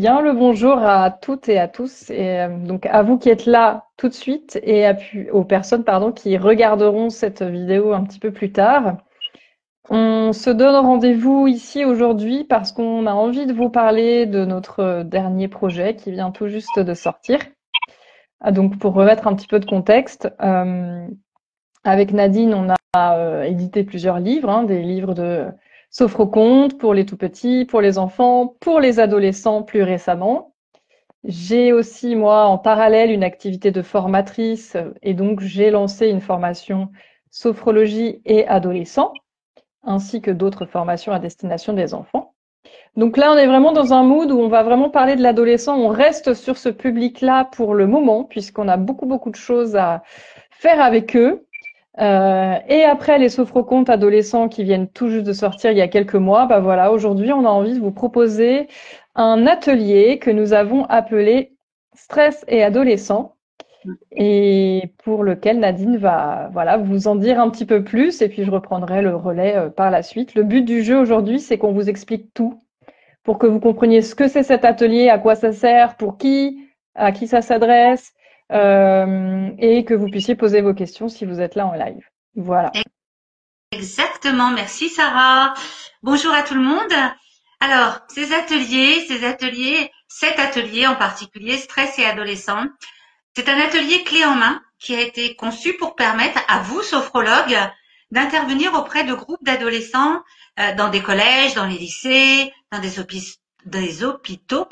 Bien le bonjour à toutes et à tous, et donc à vous qui êtes là tout de suite et aux personnes qui regarderont cette vidéo un petit peu plus tard. On se donne rendez-vous ici aujourd'hui parce qu'on a envie de vous parler de notre dernier projet qui vient tout juste de sortir. Donc pour remettre un petit peu de contexte, avec Nadine, on a édité plusieurs livres, des livres de sophrocontes pour les tout petits, pour les enfants, pour les adolescents plus récemment. J'ai aussi, moi, en parallèle, une activité de formatrice et donc j'ai lancé une formation sophrologie et adolescents, ainsi que d'autres formations à destination des enfants. Donc là, on est vraiment dans un mood où on va vraiment parler de l'adolescent. On reste sur ce public-là pour le moment, puisqu'on a beaucoup de choses à faire avec eux. Et après les sophrocontes adolescents qui viennent tout juste de sortir il y a quelques mois, bah voilà, aujourd'hui, on a envie de vous proposer un atelier que nous avons appelé Stress et adolescents et pour lequel Nadine va voilà vous en dire un petit peu plus et puis je reprendrai le relais par la suite. Le but du jeu aujourd'hui, c'est qu'on vous explique tout pour que vous compreniez ce que c'est cet atelier, à quoi ça sert, pour qui, à qui ça s'adresse, et que vous puissiez poser vos questions si vous êtes là en live. Voilà. Exactement, merci Sarah. Bonjour à tout le monde. Alors, cet atelier en particulier, stress et adolescents, c'est un atelier clé en main qui a été conçu pour permettre à vous, sophrologues, d'intervenir auprès de groupes d'adolescents dans des collèges, dans les lycées, dans des hôpitaux,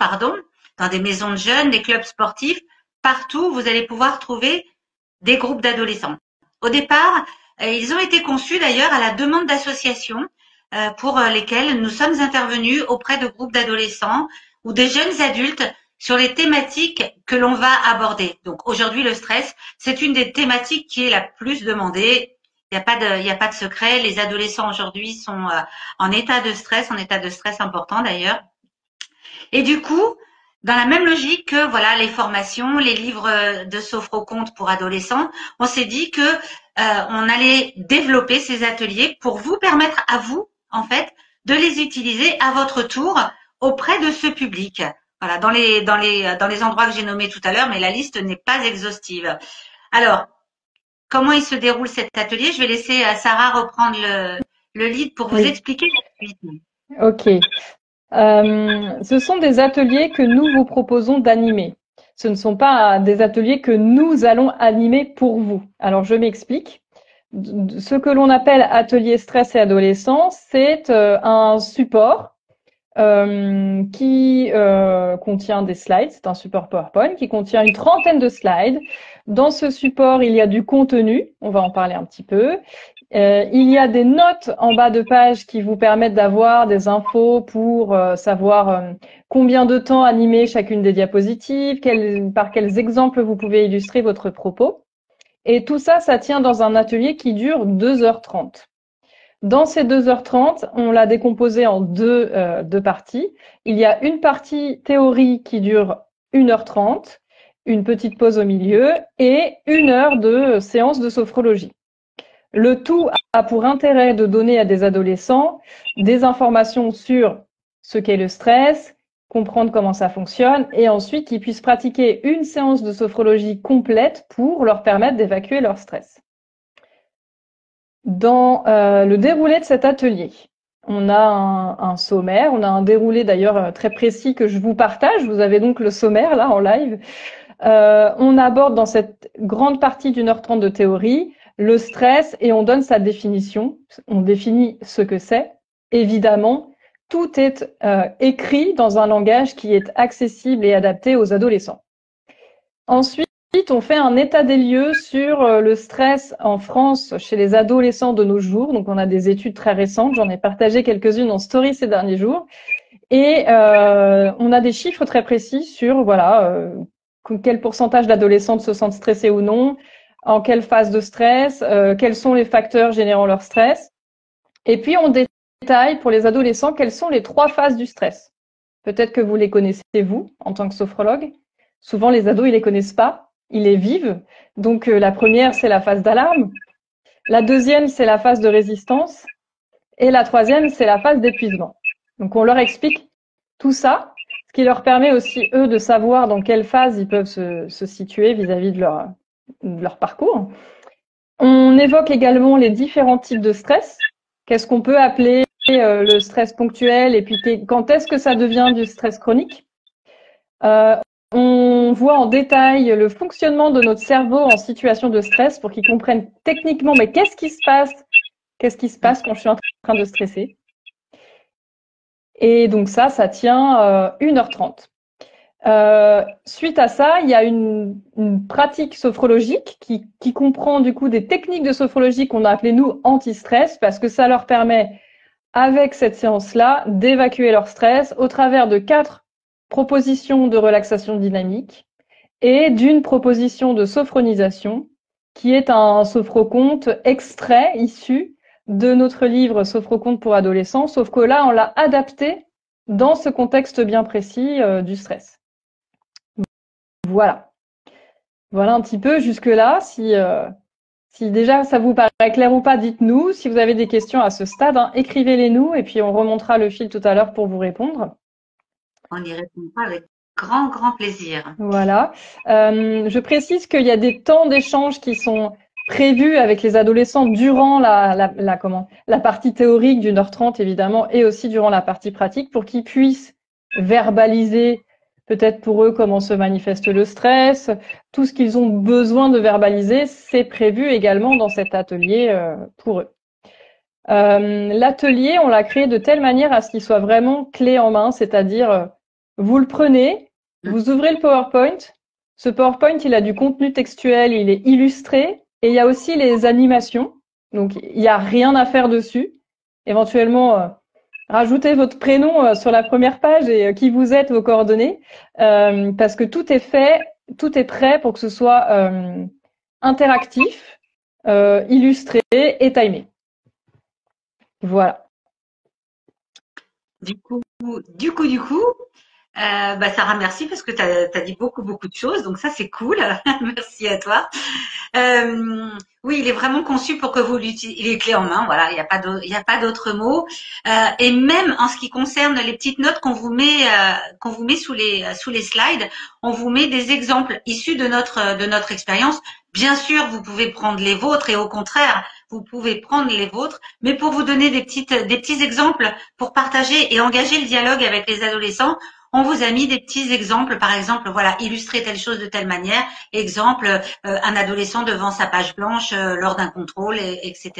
dans des maisons de jeunes, des clubs sportifs. Partout, vous allez pouvoir trouver des groupes d'adolescents. Au départ, ils ont été conçus d'ailleurs à la demande d'associations pour lesquelles nous sommes intervenus auprès de groupes d'adolescents ou des jeunes adultes sur les thématiques que l'on va aborder. Donc aujourd'hui, le stress, c'est une des thématiques qui est la plus demandée. Il n'y a pas de secret. Les adolescents aujourd'hui sont en état de stress important d'ailleurs. Et du coup, dans la même logique que voilà les formations, les livres de sophrocontes pour adolescents, on s'est dit que on allait développer ces ateliers pour vous permettre à vous, en fait, de les utiliser à votre tour auprès de ce public. Voilà, dans les endroits que j'ai nommés tout à l'heure, mais la liste n'est pas exhaustive. Alors, comment il se déroule cet atelier? Je vais laisser Sarah reprendre le lead pour vous Oui. expliquer la suite. Ok. Ce sont des ateliers que nous vous proposons d'animer. Ce ne sont pas des ateliers que nous allons animer pour vous. Alors, je m'explique. Ce que l'on appelle atelier stress et adolescence, c'est un support qui contient des slides. C'est un support PowerPoint qui contient une trentaine de slides. Dans ce support, il y a du contenu. On va en parler un petit peu. Il y a des notes en bas de page qui vous permettent d'avoir des infos pour savoir combien de temps animer chacune des diapositives, par quels exemples vous pouvez illustrer votre propos. Et tout ça, ça tient dans un atelier qui dure 2h30. Dans ces 2h30, on l'a décomposé en deux parties. Il y a une partie théorie qui dure 1h30, une petite pause au milieu et 1 heure de séance de sophrologie. Le tout a pour intérêt de donner à des adolescents des informations sur ce qu'est le stress, comprendre comment ça fonctionne et ensuite qu'ils puissent pratiquer une séance de sophrologie complète pour leur permettre d'évacuer leur stress. Dans le déroulé de cet atelier, on a un sommaire, on a un déroulé d'ailleurs très précis que je vous partage. Vous avez donc le sommaire là en live. On aborde dans cette grande partie d'1h30 de théorie le stress et on donne sa définition. On définit ce que c'est. Évidemment, tout est écrit dans un langage qui est accessible et adapté aux adolescents. Ensuite, on fait un état des lieux sur le stress en France chez les adolescents de nos jours. Donc, on a des études très récentes. J'en ai partagé quelques-unes en story ces derniers jours. Et on a des chiffres très précis sur quel pourcentage d'adolescents se sentent stressés ou non, en quelle phase de stress, quels sont les facteurs générant leur stress. Et puis, on détaille pour les adolescents quelles sont les 3 phases du stress. Peut-être que vous les connaissez, vous, en tant que sophrologue. Souvent, les ados, ils les connaissent pas. Ils les vivent. Donc, la première, c'est la phase d'alarme. La deuxième, c'est la phase de résistance. Et la troisième, c'est la phase d'épuisement. Donc, on leur explique tout ça. ce qui leur permet aussi, eux, de savoir dans quelle phase ils peuvent se situer vis-à-vis de leur parcours. On évoque également les différents types de stress. Qu'est-ce qu'on peut appeler le stress ponctuel et puis quand est-ce que ça devient du stress chronique. On voit en détail le fonctionnement de notre cerveau en situation de stress pour qu'ils comprennent techniquement mais qu'est-ce qui se passe quand je suis en train de stresser. Et donc ça tient 1h30. Suite à ça, il y a une pratique sophrologique qui comprend du coup des techniques de sophrologie qu'on a appelées nous anti-stress parce que ça leur permet avec cette séance-là d'évacuer leur stress au travers de 4 propositions de relaxation dynamique et d'une proposition de sophronisation qui est un sophroconte extrait issu de notre livre Sophroconte pour adolescents, sauf que là, on l'a adapté dans ce contexte bien précis du stress. Voilà. Voilà un petit peu jusque-là. Si déjà ça vous paraît clair ou pas, dites-nous. Si vous avez des questions à ce stade, écrivez-les nous et puis on remontera le fil tout à l'heure pour vous répondre. On y répondra avec grand plaisir. Voilà. Je précise qu'il y a des temps d'échange qui sont prévus avec les adolescents durant la partie théorique d'1h30 évidemment et aussi durant la partie pratique pour qu'ils puissent verbaliser peut-être pour eux comment se manifeste le stress, tout ce qu'ils ont besoin de verbaliser, c'est prévu également dans cet atelier pour eux. L'atelier, on l'a créé de telle manière à ce qu'il soit vraiment clé en main, c'est-à-dire vous le prenez, vous ouvrez le PowerPoint. Ce PowerPoint, il a du contenu textuel, il est illustré et il y a aussi les animations. Donc, il n'y a rien à faire dessus. Éventuellement, rajoutez votre prénom sur la première page et qui vous êtes, vos coordonnées, parce que tout est fait, tout est prêt pour que ce soit interactif, illustré et timé. Voilà. Du coup, Sarah, merci parce que tu as dit beaucoup de choses, donc ça c'est cool. Merci à toi. Oui, il est vraiment conçu pour que vous l'utilisez. Il est clé en main, voilà, il n'y a pas d'autre mot. Et même en ce qui concerne les petites notes qu'on vous met sous les slides, on vous met des exemples issus de notre expérience. Bien sûr, vous pouvez prendre les vôtres et au contraire, vous pouvez prendre les vôtres, mais pour vous donner des petits exemples pour partager et engager le dialogue avec les adolescents, on vous a mis des petits exemples, par exemple, voilà, illustrer telle chose de telle manière, exemple, un adolescent devant sa page blanche lors d'un contrôle, etc.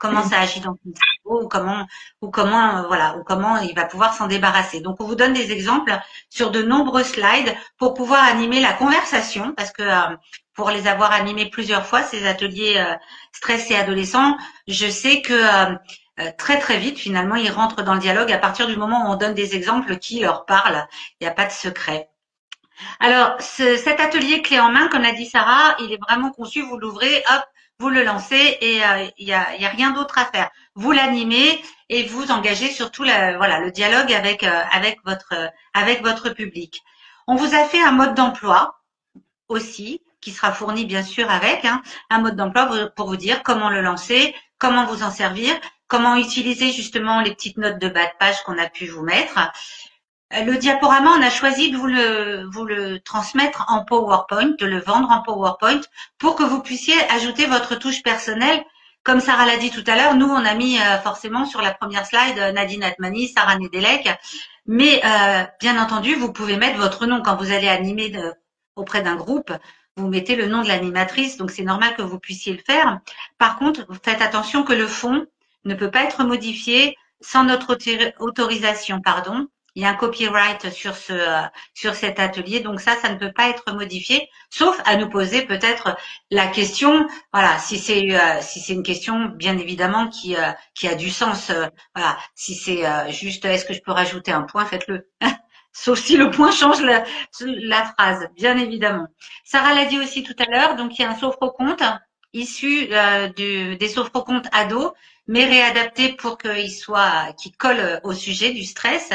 Comment ça agit dans son cerveau ou comment il va pouvoir s'en débarrasser. Donc, on vous donne des exemples sur de nombreux slides pour pouvoir animer la conversation, parce que pour les avoir animés plusieurs fois, ces ateliers stress et adolescents, je sais que très vite, finalement, ils rentrent dans le dialogue à partir du moment où on donne des exemples qui leur parlent. Il n'y a pas de secret. Alors, cet atelier clé en main, comme l'a dit Sarah, il est vraiment conçu. Vous l'ouvrez, hop, vous le lancez et il y a rien d'autre à faire. Vous l'animez et vous engagez surtout le dialogue avec votre public. On vous a fait un mode d'emploi aussi, qui sera fourni bien sûr avec un mode d'emploi pour vous dire comment le lancer, comment vous en servir, comment utiliser justement les petites notes de bas de page qu'on a pu vous mettre. Le diaporama, on a choisi de vous le transmettre en PowerPoint, de le vendre en PowerPoint pour que vous puissiez ajouter votre touche personnelle. Comme Sarah l'a dit tout à l'heure, nous on a mis forcément sur la première slide Nadine Atmani, Sarah Nedelec, mais bien entendu vous pouvez mettre votre nom quand vous allez animer auprès d'un groupe. Vous mettez le nom de l'animatrice, donc c'est normal que vous puissiez le faire. Par contre, faites attention que le fond ne peut pas être modifié sans notre autorisation, pardon. Il y a un copyright sur cet atelier, donc ça ne peut pas être modifié, sauf à nous poser peut-être la question. Voilà, si c'est une question bien évidemment qui a du sens. Voilà, si c'est juste est-ce que je peux rajouter un point, faites-le. Sauf si le point change la phrase, bien évidemment. Sarah l'a dit aussi tout à l'heure, donc il y a un sophroconte issu des sophrocontes ados, mais réadapté pour qu'il colle au sujet du stress.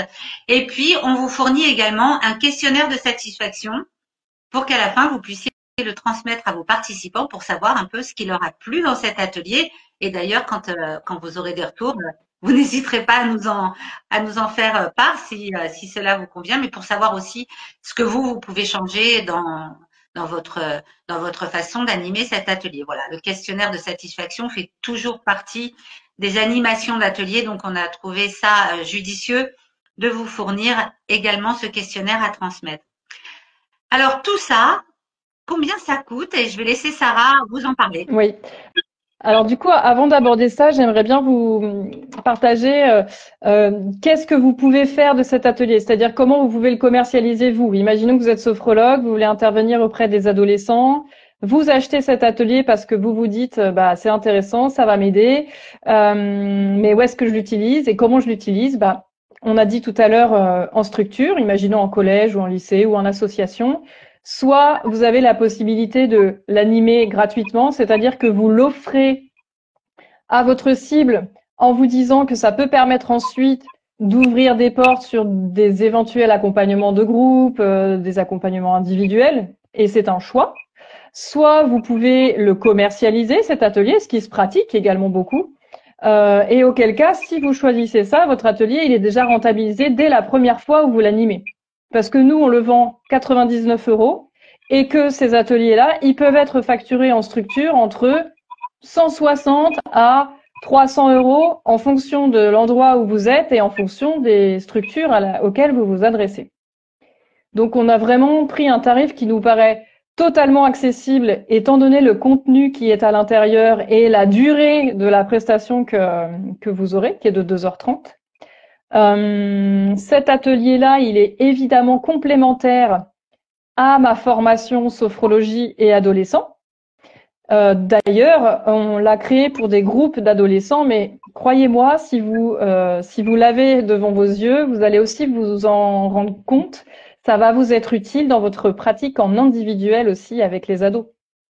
Et puis, on vous fournit également un questionnaire de satisfaction pour qu'à la fin, vous puissiez le transmettre à vos participants pour savoir un peu ce qui leur a plu dans cet atelier. Et d'ailleurs, quand vous aurez des retours, vous n'hésiterez pas à nous en faire part si cela vous convient, mais pour savoir aussi ce que vous pouvez changer dans votre, dans votre façon d'animer cet atelier. Voilà, le questionnaire de satisfaction fait toujours partie des animations d'atelier, donc on a trouvé ça judicieux de vous fournir également ce questionnaire à transmettre. Alors tout ça, combien ça coûte? Et je vais laisser Sarah vous en parler. Oui. Alors du coup, avant d'aborder ça, j'aimerais bien vous partager qu'est-ce que vous pouvez faire de cet atelier, c'est-à-dire comment vous pouvez le commercialiser vous. Imaginons que vous êtes sophrologue, vous voulez intervenir auprès des adolescents, vous achetez cet atelier parce que vous vous dites bah c'est intéressant, ça va m'aider, mais où est-ce que je l'utilise et comment je l'utilise? Bah on a dit tout à l'heure en structure, imaginons en collège ou en lycée ou en association. Soit vous avez la possibilité de l'animer gratuitement, c'est-à-dire que vous l'offrez à votre cible en vous disant que ça peut permettre ensuite d'ouvrir des portes sur des éventuels accompagnements de groupe, des accompagnements individuels, et c'est un choix. Soit vous pouvez le commercialiser, cet atelier, ce qui se pratique également beaucoup. Et auquel cas, si vous choisissez ça, votre atelier, il est déjà rentabilisé dès la première fois où vous l'animez. Parce que nous, on le vend 99 € et que ces ateliers-là, ils peuvent être facturés en structure entre 160 à 300 € en fonction de l'endroit où vous êtes et en fonction des structures auxquelles vous vous adressez. Donc, on a vraiment pris un tarif qui nous paraît totalement accessible, étant donné le contenu qui est à l'intérieur et la durée de la prestation que vous aurez, qui est de 2h30. Cet atelier-là, il est évidemment complémentaire à ma formation sophrologie et adolescents. D'ailleurs, on l'a créé pour des groupes d'adolescents, mais croyez-moi, si vous l'avez devant vos yeux, vous allez aussi vous en rendre compte. Ça va vous être utile dans votre pratique en individuel aussi avec les ados,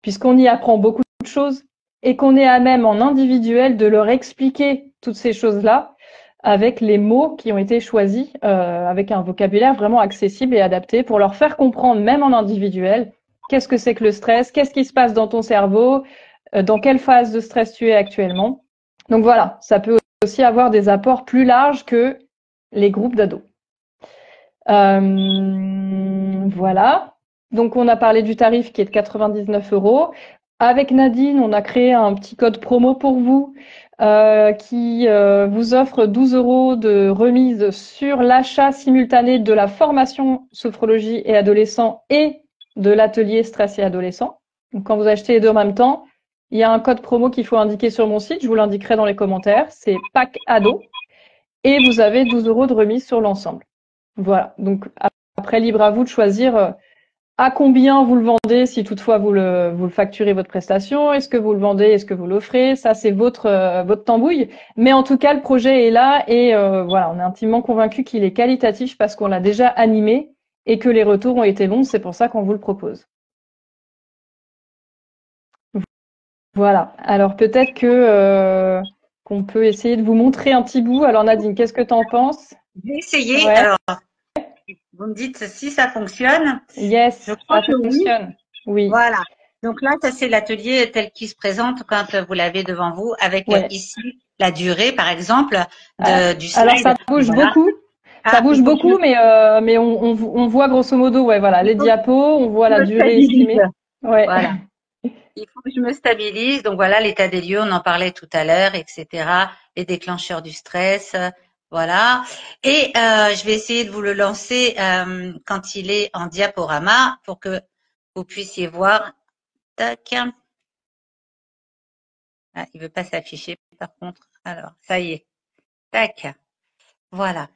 puisqu'on y apprend beaucoup de choses et qu'on est à même en individuel de leur expliquer toutes ces choses-là avec les mots qui ont été choisis, avec un vocabulaire vraiment accessible et adapté pour leur faire comprendre, même en individuel, qu'est-ce que c'est que le stress, qu'est-ce qui se passe dans ton cerveau, dans quelle phase de stress tu es actuellement. Donc voilà, ça peut aussi avoir des apports plus larges que les groupes d'ados. Voilà. Donc on a parlé du tarif qui est de 99 €. Avec Nadine, on a créé un petit code promo pour vous qui vous offre 12 € de remise sur l'achat simultané de la formation sophrologie et adolescent et de l'atelier stress et adolescent. Donc quand vous achetez les deux en même temps, il y a un code promo qu'il faut indiquer sur mon site, je vous l'indiquerai dans les commentaires, c'est PAC Ado et vous avez 12 € de remise sur l'ensemble. Voilà, donc après libre à vous de choisir à combien vous le vendez, si toutefois vous le facturez votre prestation, est-ce que vous le vendez, est-ce que vous l'offrez, ça c'est votre tambouille. Mais en tout cas, le projet est là et voilà, on est intimement convaincu qu'il est qualitatif parce qu'on l'a déjà animé et que les retours ont été bons, c'est pour ça qu'on vous le propose. Voilà, alors peut-être que qu'on peut essayer de vous montrer un petit bout. Alors Nadine, qu'est-ce que tu en penses? Je vais essayer. Ouais. Alors, vous me dites si ça fonctionne. Yes, Je crois ça que fonctionne. Oui. Voilà. Donc là, ça c'est l'atelier tel qu'il se présente quand vous l'avez devant vous, avec Ouais. ici la durée, par exemple, du slide. Alors ça bouge Voilà. beaucoup. Ça bouge beaucoup, mais on voit grosso modo, ouais, voilà, les diapos, on voit la durée estimée. Ouais. Voilà. Il faut que je me stabilise. Donc voilà, l'état des lieux, on en parlait tout à l'heure, etc. Les déclencheurs du stress, voilà. Et je vais essayer de vous le lancer quand il est en diaporama pour que vous puissiez voir. Tac. Ah, il veut pas s'afficher par contre. Alors, ça y est. Tac. Voilà.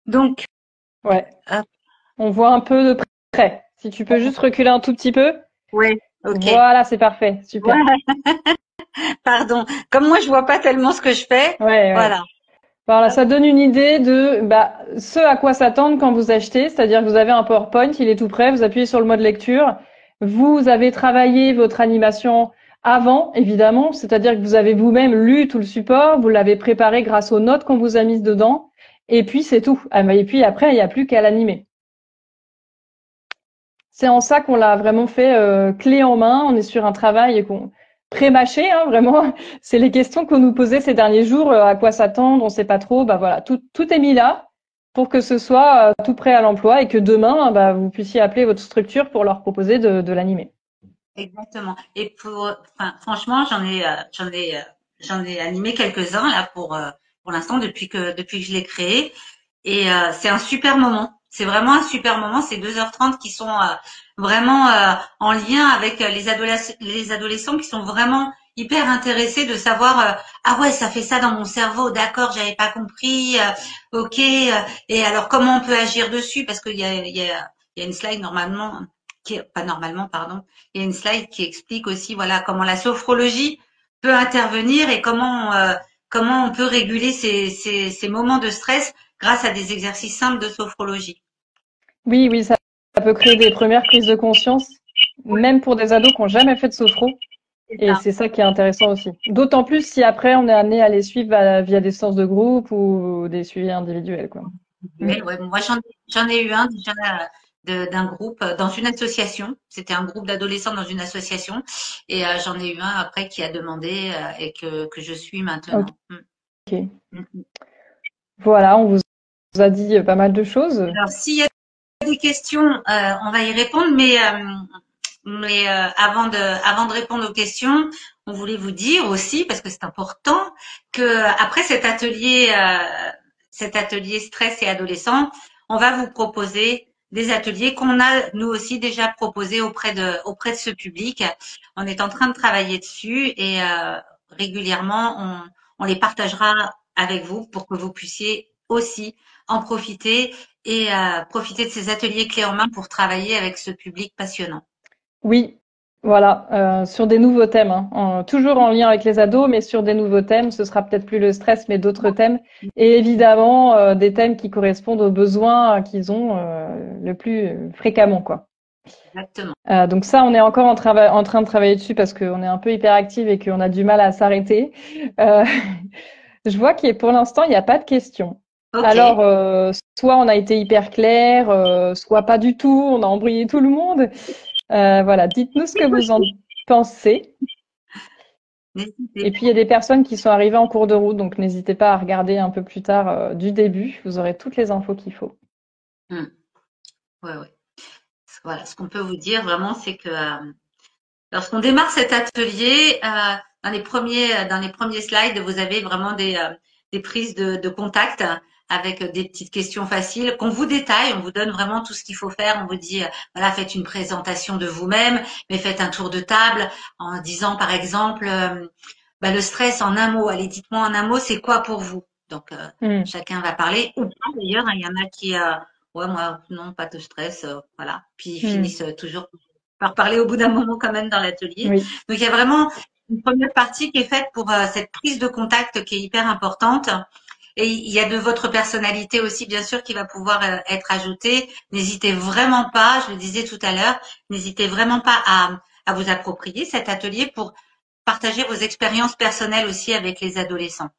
Donc, Ouais. hop. On voit un peu de près. Si tu peux juste reculer un tout petit peu. Oui, ok. Voilà, c'est parfait. Super. Pardon. Comme moi, je vois pas tellement ce que je fais. Ouais. Voilà. Voilà, ça donne une idée de ce à quoi s'attendre quand vous achetez, c'est-à-dire que vous avez un PowerPoint, il est tout prêt, vous appuyez sur le mode lecture, vous avez travaillé votre animation avant, évidemment, c'est-à-dire que vous avez vous-même lu tout le support, vous l'avez préparé grâce aux notes qu'on vous a mises dedans, et puis c'est tout. Et puis après, il n'y a plus qu'à l'animer. C'est en ça qu'on l'a vraiment fait clé en main, on est sur un travail pré-mâché, hein, vraiment. C'est les questions qu'on nous posait ces derniers jours, à quoi s'attendre, on sait pas trop. Bah voilà, tout est mis là pour que ce soit tout prêt à l'emploi et que demain, bah, vous puissiez appeler votre structure pour leur proposer de l'animer. Exactement. Et enfin, franchement, j'en ai animé quelques-uns là pour l'instant depuis que je l'ai créé. Et c'est un super moment. C'est vraiment un super moment. C'est 2h30 qui sont vraiment en lien avec les adolescents qui sont vraiment hyper intéressés de savoir ah ouais, ça fait ça dans mon cerveau, d'accord, j'avais pas compris, ok, et alors comment on peut agir dessus, parce qu'il y a une slide normalement pas normalement, pardon, il y a une slide qui explique aussi voilà comment la sophrologie peut intervenir et comment on peut réguler ces moments de stress grâce à des exercices simples de sophrologie. Oui, oui, ça peut créer des premières prises de conscience, même pour des ados qui n'ont jamais fait de sophro. C'est Et ça. c'est ça qui est intéressant aussi. D'autant plus si après on est amené à les suivre via des séances de groupe ou des suivis individuels, quoi. Mm. Ouais, moi, j'en ai eu un déjà d'un groupe dans une association. C'était un groupe d'adolescents dans une association. Et j'en ai eu un après qui a demandé et que je suis Ok. maintenant. Mm, mm. Voilà, on vous a dit pas mal de choses. Alors, s'il y a des questions, on va y répondre, mais avant de répondre aux questions, on voulait vous dire aussi, parce que c'est important, que après cet atelier stress et adolescent, on va vous proposer des ateliers qu'on a nous aussi déjà proposés auprès de ce public. On est en train de travailler dessus et régulièrement on les partagera avec vous pour que vous puissiez aussi en profiter et profiter de ces ateliers clés en main pour travailler avec ce public passionnant. Oui, voilà, sur des nouveaux thèmes, hein, toujours en lien avec les ados, mais sur des nouveaux thèmes. Ce sera peut-être plus le stress, mais d'autres thèmes. Et évidemment, des thèmes qui correspondent aux besoins qu'ils ont le plus fréquemment, quoi. Exactement. Donc ça, on est encore en train de travailler dessus parce qu'on est un peu hyperactive et qu'on a du mal à s'arrêter. Euh, je vois qu'il pour l'instant, il n'y a pas de questions. Ok. Alors, soit on a été hyper clair, soit pas du tout, on a embrouillé tout le monde. Voilà, dites-nous ce que vous en pensez. N'hésitez Et pas. puis, il y a des personnes qui sont arrivées en cours de route, donc n'hésitez pas à regarder un peu plus tard du début. Vous aurez toutes les infos qu'il faut. Ouais, ouais. Voilà, ce qu'on peut vous dire vraiment, c'est que lorsqu'on démarre cet atelier, dans les premiers slides, vous avez vraiment des prises de contact avec des petites questions faciles qu'on vous détaille. On vous donne vraiment tout ce qu'il faut faire. On vous dit, voilà, faites une présentation de vous-même, mais faites un tour de table en disant, par exemple, bah, le stress en un mot. Allez, dites-moi en un mot, c'est quoi pour vous? Donc, Hmm. chacun va parler ou pas d'ailleurs, hein. Il y en a qui, ouais, moi, non, pas de stress, voilà. Puis ils Hmm. finissent toujours par parler au bout d'un moment quand même dans l'atelier. Oui, Donc il y a vraiment une première partie qui est faite pour cette prise de contact qui est hyper importante. Et il y a de votre personnalité aussi, bien sûr, qui va pouvoir être ajoutée. N'hésitez vraiment pas, je le disais tout à l'heure, n'hésitez vraiment pas à vous approprier cet atelier pour partager vos expériences personnelles aussi avec les adolescents.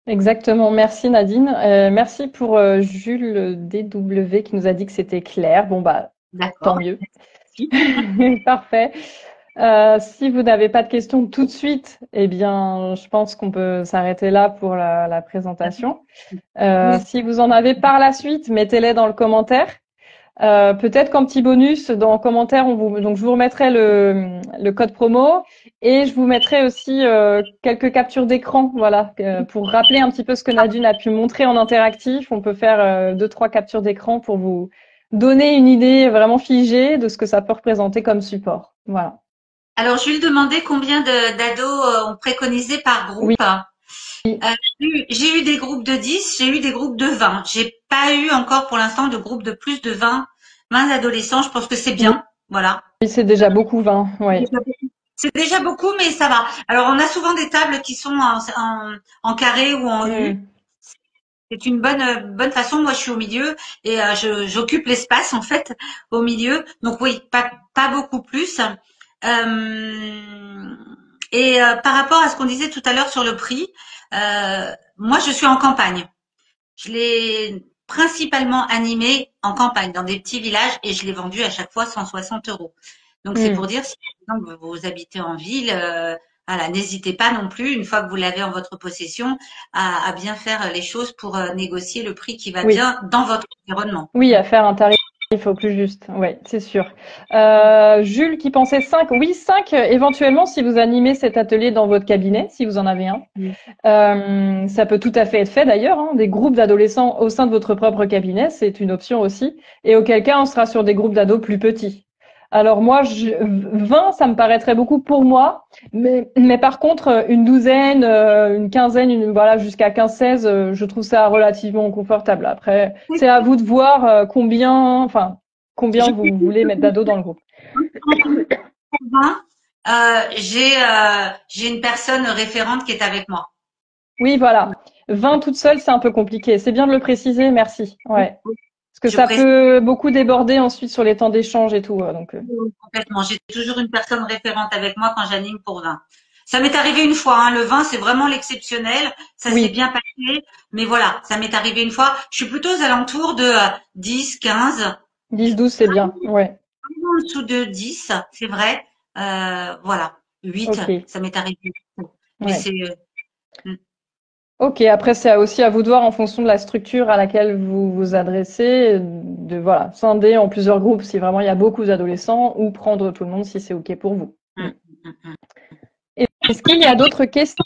exactement. Merci Nadine. Merci pour Jules DW qui nous a dit que c'était clair. Bon, bah, tant D'accord. mieux. Parfait. Si vous n'avez pas de questions tout de suite, eh bien, je pense qu'on peut s'arrêter là pour la présentation. Si vous en avez par la suite, mettez-les dans le commentaire. Peut-être qu'en petit bonus, dans le commentaire, donc je vous remettrai le code promo et je vous mettrai aussi quelques captures d'écran, voilà, pour rappeler un petit peu ce que Nadine a pu montrer en interactif. On peut faire 2-3 captures d'écran pour vous donner une idée vraiment figée de ce que ça peut représenter comme support. Voilà. Alors, je lui demandais combien d'ados on préconisait par Oui. groupe. J'ai eu des groupes de 10, j'ai eu des groupes de 20. J'ai pas eu encore pour l'instant de groupe de plus de 20 adolescents. Je pense que c'est Oui, bien. Voilà. c'est déjà beaucoup 20. Ouais. C'est déjà beaucoup, mais ça va. Alors, on a souvent des tables qui sont en carré ou en U. Mm. C'est une bonne façon. Moi, je suis au milieu et j'occupe l'espace en fait au milieu. Donc oui, pas beaucoup plus. Euh, et par rapport à ce qu'on disait tout à l'heure sur le prix, moi, je suis en campagne. Je l'ai principalement animé en campagne, dans des petits villages, et je l'ai vendu à chaque fois 160 euros. Donc c'est pour dire si par exemple, vous habitez en ville, voilà, n'hésitez pas non plus, une fois que vous l'avez en votre possession, à bien faire les choses pour négocier le prix qui va Oui. bien dans votre environnement. Oui, à faire un tarif au plus juste. Oui, c'est sûr. Jules qui pensait 5. Oui, 5 éventuellement si vous animez cet atelier dans votre cabinet, si vous en avez un. Ça peut tout à fait être fait d'ailleurs, hein, des groupes d'adolescents au sein de votre propre cabinet, c'est une option aussi. Et auquel cas, on sera sur des groupes d'ados plus petits. Alors moi, 20, ça me paraîtrait beaucoup pour moi, mais par contre, une douzaine, une quinzaine, voilà, jusqu'à 15-16, je trouve ça relativement confortable. Après, c'est à vous de voir combien vous voulez mettre d'ados dans le groupe. J'ai une personne référente qui est avec moi. Oui, voilà. 20 toute seule, c'est un peu compliqué. C'est bien de le préciser, merci. Ouais. Parce que ça peut beaucoup déborder ensuite sur les temps d'échange et tout. Donc. Complètement. J'ai toujours une personne référente avec moi quand j'anime pour 20. Ça m'est arrivé une fois, hein. Le 20, c'est vraiment l'exceptionnel. Ça s'est bien passé. Mais voilà, ça m'est arrivé une fois. Je suis plutôt aux alentours de 10, 15. 10, 12, c'est bien. Ouais. En dessous de 10, c'est vrai. Voilà. 8, ça m'est arrivé. Mais c'est... Ok, après c'est aussi à vous de voir en fonction de la structure à laquelle vous vous adressez, de voilà, scinder en plusieurs groupes si vraiment il y a beaucoup d'adolescents ou prendre tout le monde si c'est ok pour vous. Est-ce qu'il y a d'autres questions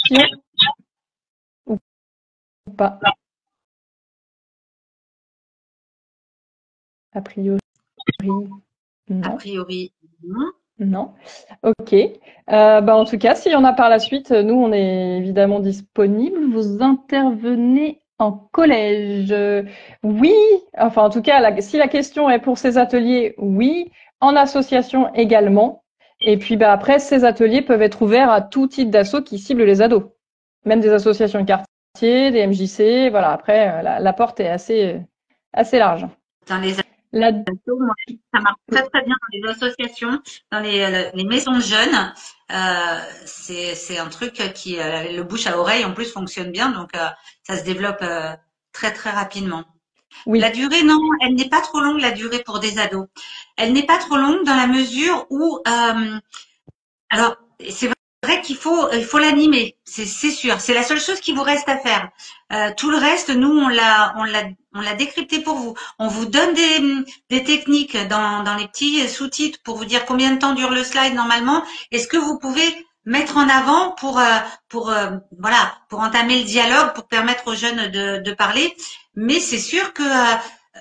ou pas? A priori, non. A priori, non. Non. Ok. En tout cas, s'il y en a par la suite, nous, on est évidemment disponibles. Vous intervenez en collège. Oui. Enfin, en tout cas, si la question est pour ces ateliers, oui. En association également. Et puis, après, ces ateliers peuvent être ouverts à tout type d'asso qui cible les ados. Même des associations de quartier, des MJC. Voilà. Après, la porte est assez large. Dans les moi, ça marche très très bien dans les associations, dans les maisons de jeunes. C'est un truc qui, le bouche à oreille en plus fonctionne bien, donc ça se développe très très rapidement. Oui. La durée, non, elle n'est pas trop longue, la durée pour des ados. Elle n'est pas trop longue dans la mesure où, alors c'est vrai qu'il faut l'animer, c'est sûr. C'est la seule chose qui vous reste à faire. Tout le reste, nous, on l'a décrypté pour vous. On vous donne des techniques dans les petits sous-titres pour vous dire combien de temps dure le slide normalement et ce que vous pouvez mettre en avant pour entamer le dialogue, pour permettre aux jeunes de parler. Mais c'est sûr que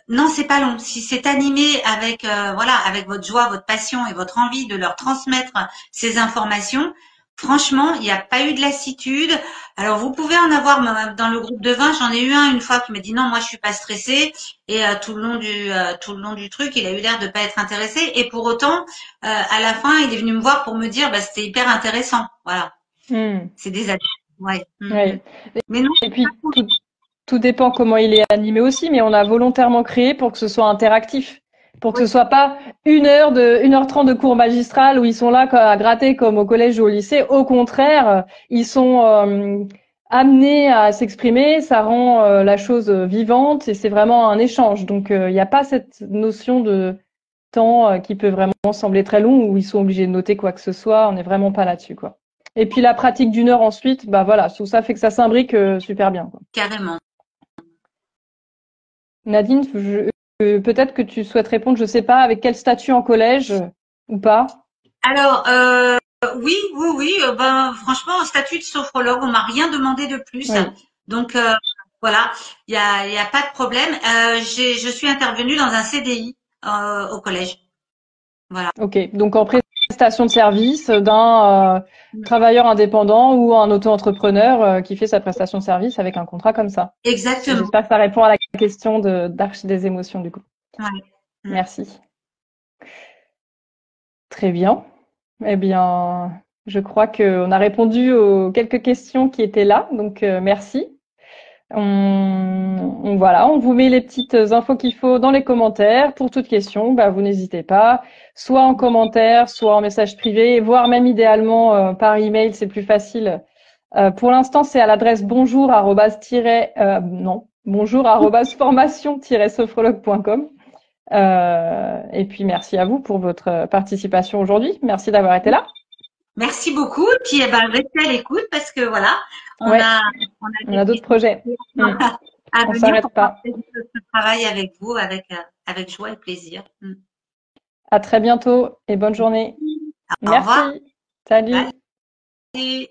non, c'est pas long. Si c'est animé avec avec votre joie, votre passion et votre envie de leur transmettre ces informations, franchement, il n'y a pas eu de lassitude. Alors, vous pouvez en avoir dans le groupe de 20. J'en ai eu un une fois qui m'a dit non, moi je suis pas stressé. Et tout le long du truc, il a eu l'air de pas être intéressé. Et pour autant, à la fin, il est venu me voir pour me dire, bah c'était hyper intéressant. Voilà. C'est des adultes. Ouais. Mais non. Et puis tout dépend comment il est animé aussi, mais on a volontairement créé pour que ce soit interactif. Pour que ce soit pas 1h30 de cours magistral où ils sont là à gratter comme au collège ou au lycée. Au contraire, ils sont amenés à s'exprimer, ça rend la chose vivante et c'est vraiment un échange. Donc il n'y a pas cette notion de temps qui peut vraiment sembler très long où ils sont obligés de noter quoi que ce soit. On n'est vraiment pas là-dessus, quoi. Et puis la pratique d'une heure ensuite, tout ça fait que ça s'imbrique super bien, quoi. Carrément. Nadine, peut-être que tu souhaites répondre, je sais pas, avec quel statut en collège ou pas? Alors, oui. Franchement, un statut de sophrologue, on m'a rien demandé de plus. Oui. Donc, voilà, il y a pas de problème. Je suis intervenue dans un CDI au collège. Voilà. Ok, donc en prestation de service d'un travailleur indépendant ou un auto-entrepreneur qui fait sa prestation de service avec un contrat comme ça. Exactement. J'espère que ça répond à la question d'Arche des émotions du coup. Ouais. Merci. Très bien. Eh bien, je crois qu'on a répondu aux quelques questions qui étaient là, donc merci. On vous met les petites infos qu'il faut dans les commentaires. Pour toute question, vous n'hésitez pas, soit en commentaire, soit en message privé, voire même idéalement par email, c'est plus facile. Pour l'instant, c'est à l'adresse bonjour@formation-sophrologue.com. Et puis merci à vous pour votre participation aujourd'hui. Merci d'avoir été là. Merci beaucoup. Puis, eh ben, restez à l'écoute parce que voilà, on Ouais, a, on a on des a d'autres petites projets. choses à On venir pour s'arrête pas. partager ce travail avec vous, avec joie et plaisir. À très bientôt et bonne journée. Au revoir. Merci. Salut. Bye.